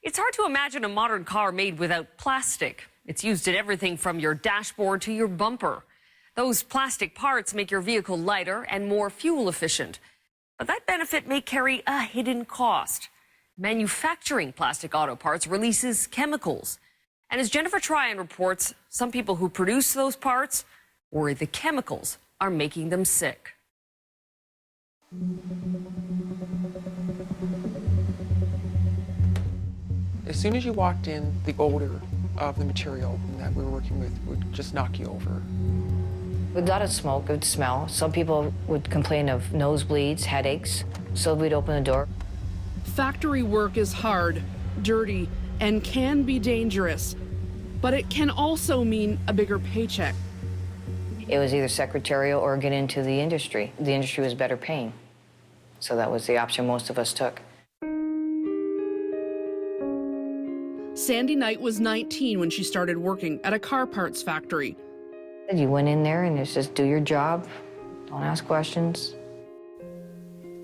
It's hard to imagine a modern car made without plastic. It's used in everything from your dashboard to your bumper. Those plastic parts make your vehicle lighter and more fuel efficient. But that benefit may carry a hidden cost. Manufacturing plastic auto parts releases chemicals. And as Jennifer Tryon reports, some people who produce those parts worry the chemicals are making them sick. As soon as you walked in, the odor of the material that we were working with would just knock you over. With a lot of smoke, it would smell. Some people would complain of nosebleeds, headaches, so we'd open the door. Factory work is hard, dirty, and can be dangerous, but it can also mean a bigger paycheck. It was either secretarial or get into the industry. The industry was better paying, so that was the option most of us took. Sandy Knight was 19 when she started working at a car parts factory. You went in there and it's just do your job, don't ask questions.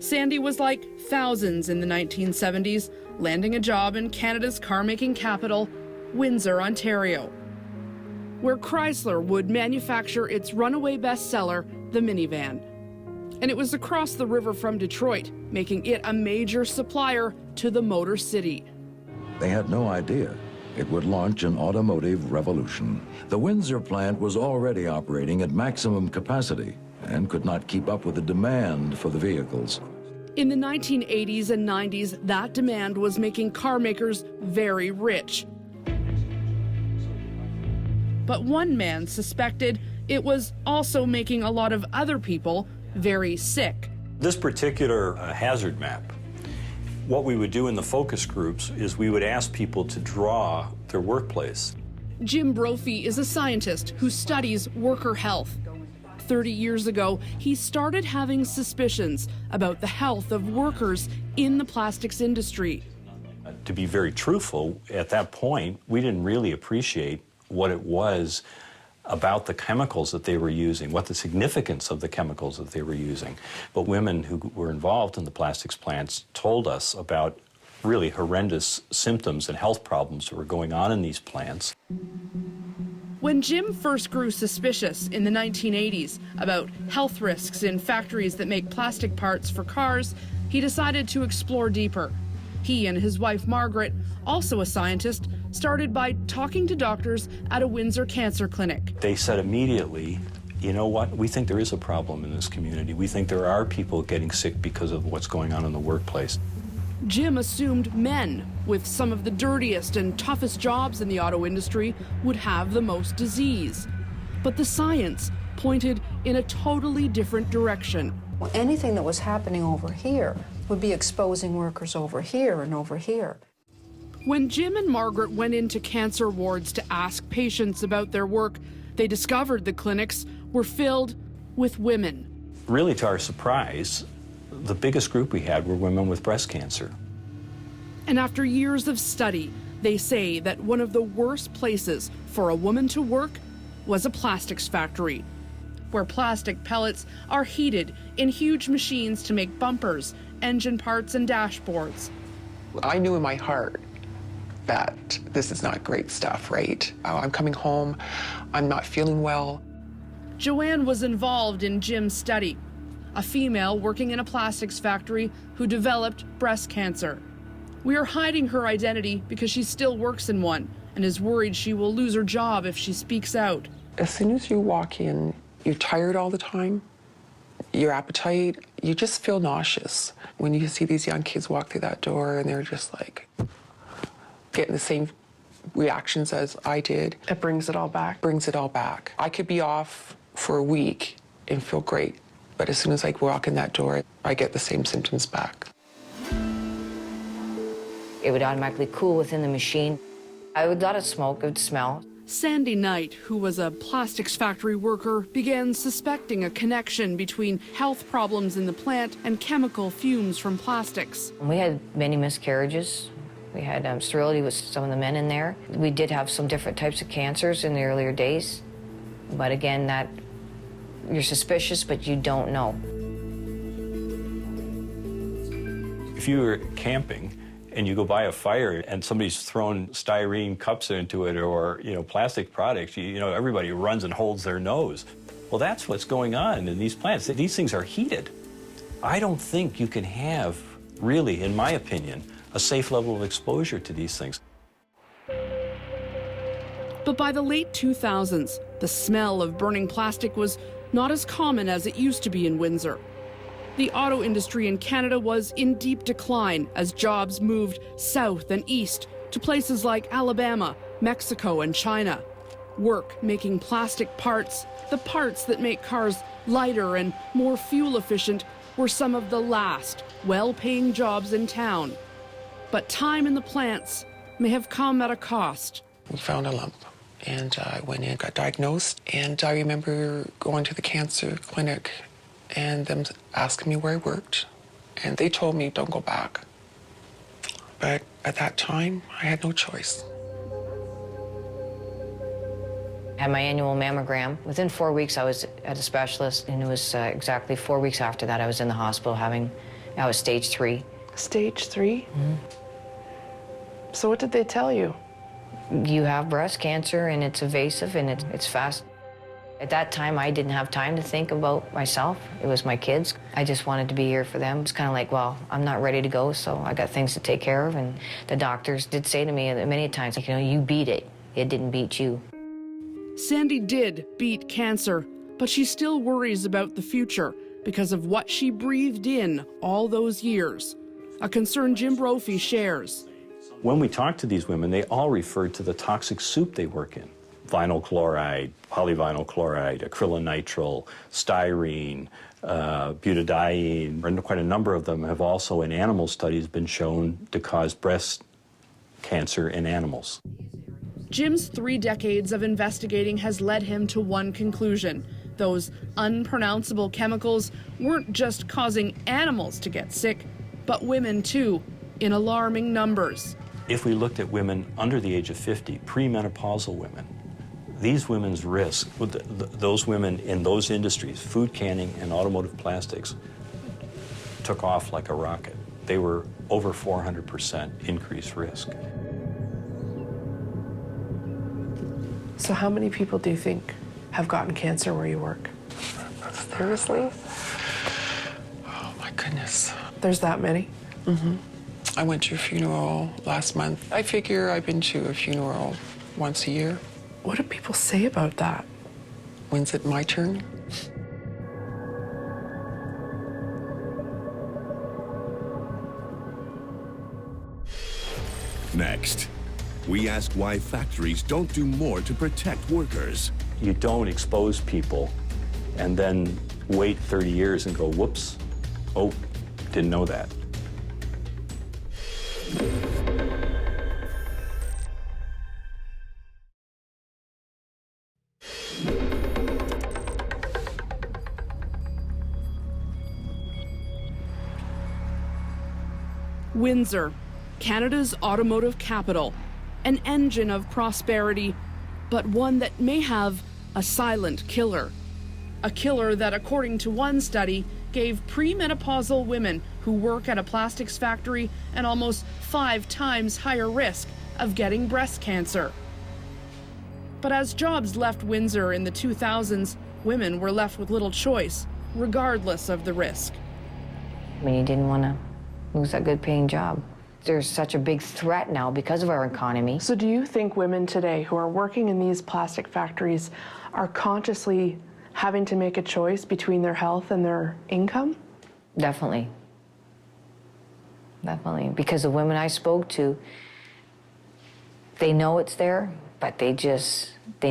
Sandy was like thousands in the 1970s, landing a job in Canada's car-making capital, Windsor, Ontario, where Chrysler would manufacture its runaway bestseller, the minivan. And it was across the river from Detroit, making it a major supplier to the Motor City. They had no idea it would launch an automotive revolution. The Windsor plant was already operating at maximum capacity and could not keep up with the demand for the vehicles. In the 1980s and 90s, that demand was making car makers very rich. But one man suspected it was also making a lot of other people very sick. This particular hazard map, what we would do in the focus groups is we would ask people to draw their workplace. Jim Brophy is a scientist who studies worker health. 30 years ago, he started having suspicions about the health of workers in the plastics industry. To be very truthful, at that point, we didn't really appreciate what it was about the chemicals that they were using, what the significance of the chemicals that they were using. But women who were involved in the plastics plants told us about really horrendous symptoms and health problems that were going on in these plants. When Jim first grew suspicious in the 1980s about health risks in factories that make plastic parts for cars, he decided to explore deeper. He and his wife Margaret, also a scientist, started by talking to doctors at a Windsor cancer clinic. They said immediately, you know what, we think there is a problem in this community. We think there are people getting sick because of what's going on in the workplace. Jim assumed men with some of the dirtiest and toughest jobs in the auto industry would have the most disease. But the science pointed in a totally different direction. Well, anything that was happening over here would be exposing workers over here and over here. When Jim and Margaret went into cancer wards to ask patients about their work, they discovered the clinics were filled with women. Really, to our surprise, the biggest group we had were women with breast cancer. And after years of study, they say that one of the worst places for a woman to work was a plastics factory, where plastic pellets are heated in huge machines to make bumpers, engine parts, and dashboards. I knew in my heart that this is not great stuff, right? I'm coming home, I'm not feeling well. Joanne was involved in Jim's study, a female working in a plastics factory who developed breast cancer. We are hiding her identity because she still works in one and is worried she will lose her job if she speaks out. As soon as you walk in, you're tired all the time. Your appetite, you just feel nauseous. When you see these young kids walk through that door and they're just like getting the same reactions as I did. It brings it all back. Brings it all back. I could be off for a week and feel great, but as soon as I walk in that door, I get the same symptoms back. It would automatically cool within the machine. I would let it smoke, it would smell. Sandy Knight, who was a plastics factory worker, began suspecting a connection between health problems in the plant and chemical fumes from plastics. We had many miscarriages. We had sterility with some of the men in there. We did have some different types of cancers in the earlier days. But again, that you're suspicious, but you don't know. If you were camping and you go by a fire and somebody's thrown styrene cups into it or, plastic products, everybody runs and holds their nose. Well, that's what's going on in these plants. These things are heated. I don't think you can have, really, in my opinion, a safe level of exposure to these things. But by the late 2000s, the smell of burning plastic was not as common as it used to be in Windsor. The auto industry in Canada was in deep decline as jobs moved south and east to places like Alabama, Mexico, and China. Work making plastic parts, the parts that make cars lighter and more fuel efficient, were some of the last well-paying jobs in town. But time in the plants may have come at a cost. We found a lump, and I went in, got diagnosed, and I remember going to the cancer clinic and them asking me where I worked, and they told me don't go back. But at that time, I had no choice. I had my annual mammogram. Within 4 weeks, I was at a specialist, and it was exactly 4 weeks after that I was in the hospital I was stage 3. Stage 3? Mm-hmm. So what did they tell you? You have breast cancer, and it's evasive, and it's fast. At that time, I didn't have time to think about myself. It was my kids. I just wanted to be here for them. It's kind of like, well, I'm not ready to go, so I got things to take care of. And the doctors did say to me many times, you beat it. It didn't beat you. Sandy did beat cancer, but she still worries about the future because of what she breathed in all those years. A concern Jim Brophy shares. When we talk to these women, they all refer to the toxic soup they work in. Vinyl chloride, polyvinyl chloride, acrylonitrile, styrene, butadiene, and quite a number of them have also in animal studies been shown to cause breast cancer in animals. Jim's 3 decades of investigating has led him to one conclusion. Those unpronounceable chemicals weren't just causing animals to get sick, but women too, in alarming numbers. If we looked at women under the age of 50, premenopausal women, these women's risk, those women in those industries, food canning and automotive plastics, took off like a rocket. They were over 400% increased risk. So how many people do you think have gotten cancer where you work? Seriously? Oh, my goodness. There's that many? Mm-hmm. I went to a funeral last month. I figure I've been to a funeral once a year. What do people say about that? When's it my turn? Next, we ask why factories don't do more to protect workers. You don't expose people and then wait 30 years and go, whoops, oh, didn't know that. Windsor, Canada's automotive capital, an engine of prosperity, but one that may have a silent killer. A killer that, according to one study, gave premenopausal women who work at a plastics factory an almost 5 times higher risk of getting breast cancer. But as jobs left Windsor in the 2000s, women were left with little choice, regardless of the risk. You didn't want to lose that good-paying job. There's such a big threat now because of our economy. So do you think women today who are working in these plastic factories are consciously having to make a choice between their health and their income? Definitely. Definitely. Because the women I spoke to, they know it's there, but they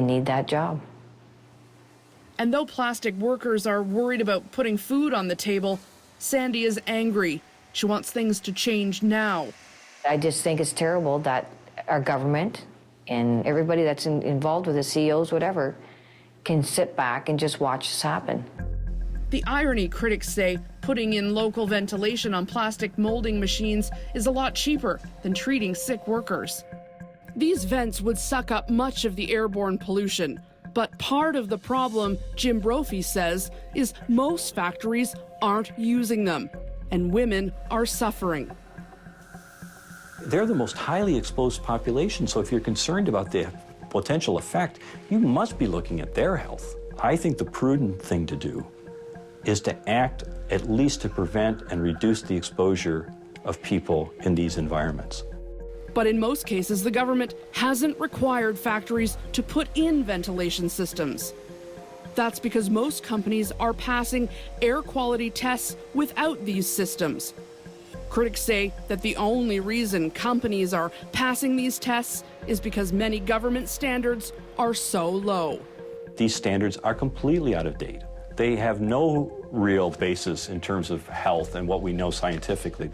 need that job. And though plastic workers are worried about putting food on the table, Sandy is angry. She wants things to change now. I just think it's terrible that our government and everybody that's involved with the CEOs, whatever, can sit back and just watch this happen. The irony, critics say, putting in local ventilation on plastic molding machines is a lot cheaper than treating sick workers. These vents would suck up much of the airborne pollution, but part of the problem, Jim Brophy says, is most factories aren't using them, and women are suffering. they're the most highly exposed population. So if you're concerned about the potential effect, you must be looking at their health. I think the prudent thing to do is to act at least to prevent and reduce the exposure of people in these environments. But in most cases, the government hasn't required factories to put in ventilation systems. That's because most companies are passing air quality tests without these systems. Critics say that the only reason companies are passing these tests is because many government standards are so low. These standards are completely out of date. They have no real basis in terms of health and what we know scientifically.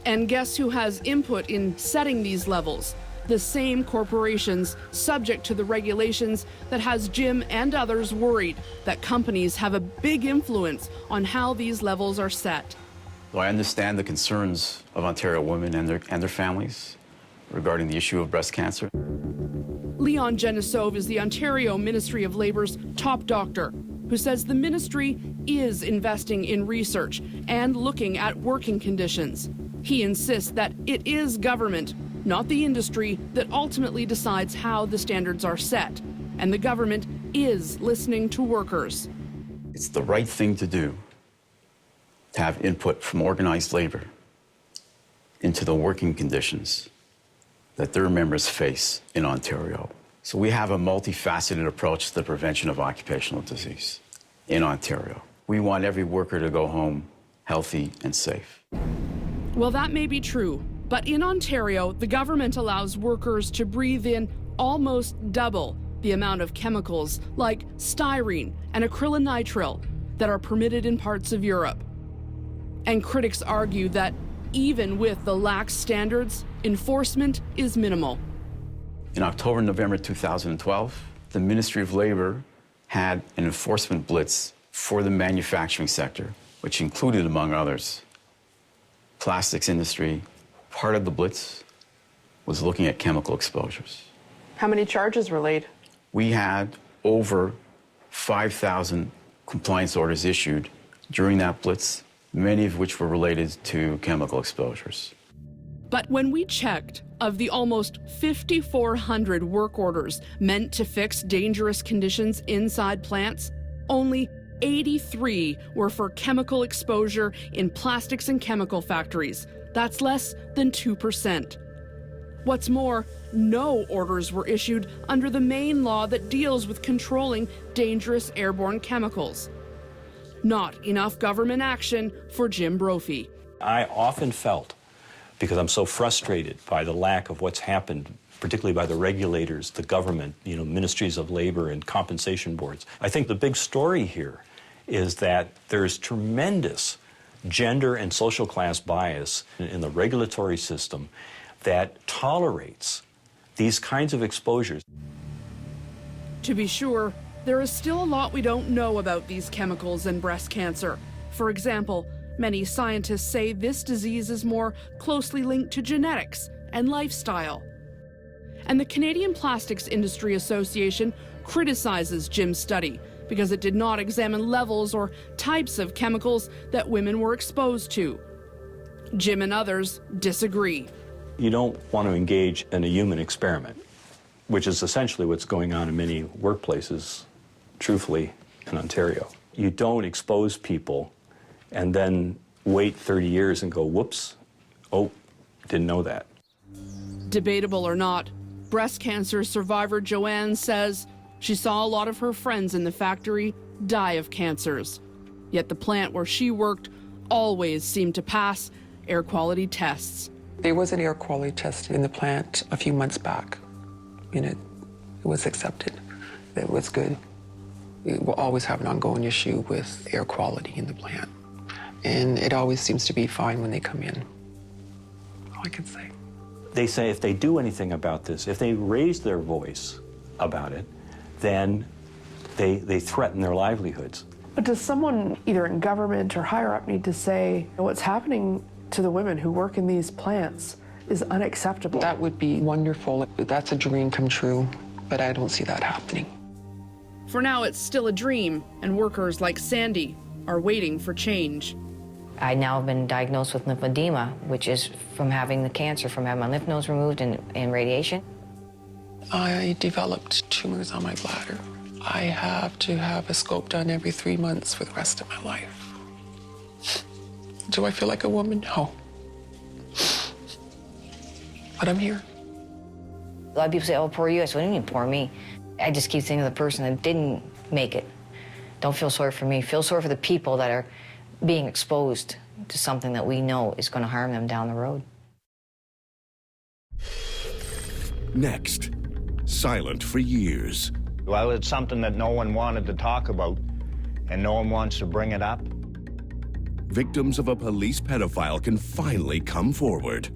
And guess who has input in setting these levels? The same corporations subject to the regulations that has Jim and others worried that companies have a big influence on how these levels are set. Well, I understand the concerns of Ontario women and their families regarding the issue of breast cancer. Leon Genesove is the Ontario Ministry of Labour's top doctor, who says the ministry is investing in research and looking at working conditions. He insists that it is government, not the industry, that ultimately decides how the standards are set, and the government is listening to workers. It's the right thing to do to have input from organized labor into the working conditions that their members face in Ontario. So we have a multifaceted approach to the prevention of occupational disease in Ontario. We want every worker to go home healthy and safe. Well, that may be true, but in Ontario, the government allows workers to breathe in almost double the amount of chemicals like styrene and acrylonitrile that are permitted in parts of Europe. And critics argue that even with the lax standards, enforcement is minimal. In October, November 2012, the Ministry of Labor had an enforcement blitz for the manufacturing sector, which included, among others, plastics industry. Part of the blitz was looking at chemical exposures. How many charges were laid? We had over 5,000 compliance orders issued during that blitz, many of which were related to chemical exposures. But when we checked, of the almost 5,400 work orders meant to fix dangerous conditions inside plants, only 83 were for chemical exposure in plastics and chemical factories. That's less than 2%. What's more, no orders were issued under the main law that deals with controlling dangerous airborne chemicals. Not enough government action for Jim Brophy. I often felt, because I'm so frustrated by the lack of what's happened, particularly by the regulators, the government, ministries of labor and compensation boards. I think the big story here is that there's tremendous gender and social class bias in the regulatory system that tolerates these kinds of exposures. To be sure, there is still a lot we don't know about these chemicals and breast cancer. For example, many scientists say this disease is more closely linked to genetics and lifestyle. And the Canadian Plastics Industry Association criticizes Jim's study because it did not examine levels or types of chemicals that women were exposed to. Jim and others disagree. You don't want to engage in a human experiment, which is essentially what's going on in many workplaces, truthfully, in Ontario. You don't expose people and then wait 30 years and go, whoops, oh, didn't know that. Debatable or not, breast cancer survivor Joanne says she saw a lot of her friends in the factory die of cancers. Yet the plant where she worked always seemed to pass air quality tests. There was an air quality test in the plant a few months back, and it was accepted. It was good. We will always have an ongoing issue with air quality in the plant, and it always seems to be fine when they come in. All I can say. They say if they do anything about this, if they raise their voice about it, then they threaten their livelihoods. But does someone, either in government or higher up, need to say what's happening to the women who work in these plants is unacceptable? That would be wonderful. That's a dream come true, but I don't see that happening. For now, it's still a dream, and workers like Sandy are waiting for change. I now have been diagnosed with lymphedema, which is from having the cancer, from having my lymph nodes removed and radiation. I developed tumors on my bladder. I have to have a scope done every 3 months for the rest of my life. Do I feel like a woman? No. But I'm here. A lot of people say, oh, poor you. I said, what do you mean, poor me? I just keep thinking of the person that didn't make it. Don't feel sorry for me. Feel sorry for the people that are being exposed to something that we know is going to harm them down the road. Next, silent for years. Well, it's something that no one wanted to talk about, and no one wants to bring it up. Victims of a police pedophile can finally come forward.